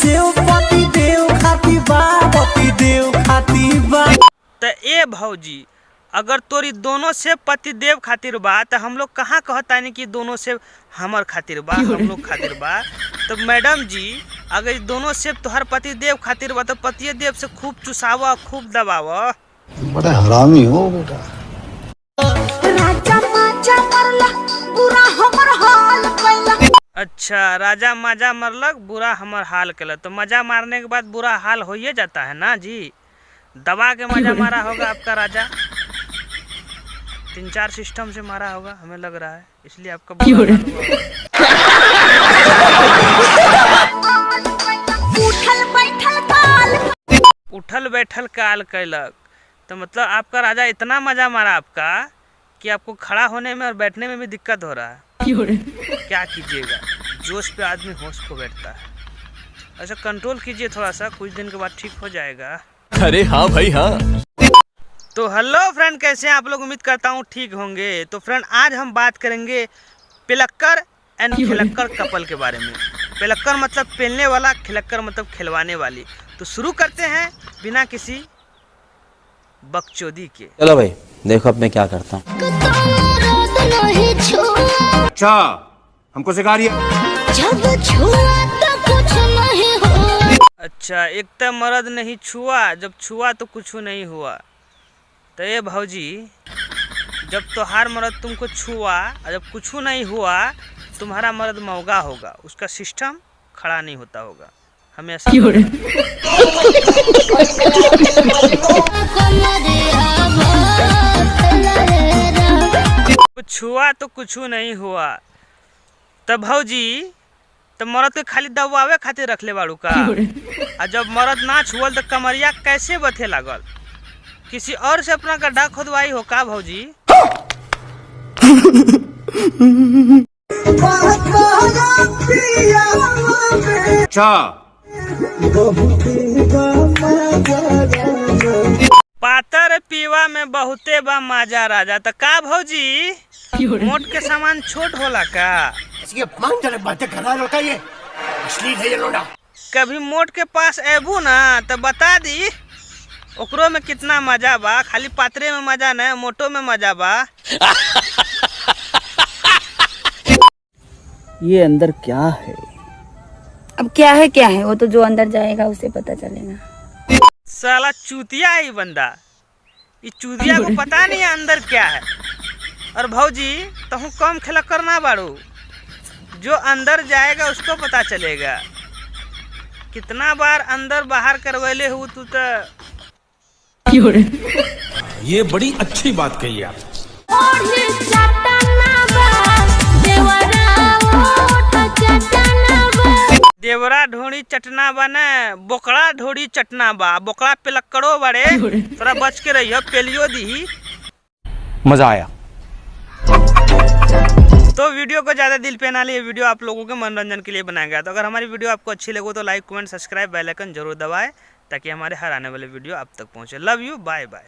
Save पति देव खाती बा, पति देव खाती बा। तो ए भौजी अगर तोरी दोनों से पति देव खातिर बा तो हम लोग कहाँ कहता नहीं कि दोनों से हमर खातिर बा, हम लोग खातिर बा। तो मैडम जी अगर दोनों से तोहर पति देव खातिर बा तो पति देव से खूब चुसावा, खूब दबावा। बड़ा हरामी हो बेटा। राजा माजा मरला बुरा हमर हाल कैला। अच्छा, राजा माजा मरलक बुरा हमर हाल कैला। तो मजा मारने के बाद बुरा हाल हो ही जाता है ना जी। दबा के मजा मारा होगा आपका राजा, 3-4 सिस्टम से मारा होगा हमें लग रहा है, इसलिए आपका उठल बैठल काल कैलक। तो मतलब आपका राजा इतना मजा मारा आपका कि आपको खड़ा होने में और बैठने में भी दिक्कत हो रहा है। क्या कीजिएगा, जोश पे आदमी होश खो बैठता है। अच्छा कंट्रोल कीजिए थोड़ा सा, कुछ दिन के बाद ठीक हो जाएगा। अरे हाँ भाई हाँ। तो हेलो फ्रेंड, कैसे हैं आप लोग? उम्मीद करता हूँ ठीक होंगे। तो फ्रेंड आज हम बात करेंगे पिलक्कर एंड खिलक्कर कपल के बारे में। पिलक्कर मतलब पेलने वाला, खिलक्कर मतलब खिलवाने वाली। तो शुरू करते हैं बिना किसी बकचोदी के। चलो भाई देखो अब मैं क्या करता हूँ। अच्छा हमको सिखा रही है। अच्छा, एक तो मर्द नहीं छुआ, जब छुआ तो कुछ नहीं हुआ। तो ये भौजी जब तोहार मर्द तुमको छुआ और जब कुछ नहीं हुआ तुम्हारा मर्द मौगा होगा, उसका सिस्टम खड़ा नहीं होता होगा हमेशा। कुछ छुआ तो कुछ नहीं हुआ। तब भौजी तो मर्द के खाली दबावे खातिर रख ले बाड़ू का। और जब मर्द ना छुअल तो कमरिया कैसे बथे लागल? किसी और से अपना गड्ढा खोदवाई हो का भौजी? अच्छा पातर पीवा में बहुते बा माजा राजा। तो का भौजी मोट के सामान छोट होला का? बातें कर रहा है ये अश्लील है ये लोड़ा। कभी मोट के पास एबू ना तो बता दी ओकरो में कितना मजा बा। खाली पात्रे में मजा नहीं, मोटो में मजा बा। ये अंदर क्या है? अब क्या है वो तो जो अंदर जाएगा उसे पता चलेगा। साला चूतिया है बंदा, ये चूतिया को पता नहीं है अंदर क्या है। और भौजी तो हूँ कम खिलक्कर ना बाड़ू, जो अंदर जाएगा उसको पता चलेगा। कितना बार अंदर बाहर करवैले हूँ तू तो। ये बड़ी अच्छी बात कही आप। देवरा ढोड़ी चटना बने, बोकड़ा ढोड़ी चटना बा। बोकड़ा पिलक्कड़ो बड़े, थोड़ा बच के रहियो, पेलियो दी। मजा आया। तो वीडियो को ज़्यादा दिल पे ना लिए, वीडियो आप लोगों के मनोरंजन के लिए बनाया गया। तो अगर हमारी वीडियो आपको अच्छी लगे तो like comment subscribe bell icon जरूर दबाएं ताकि हमारे हर आने वाले वीडियो आप तक पहुंचे। Love you, bye bye.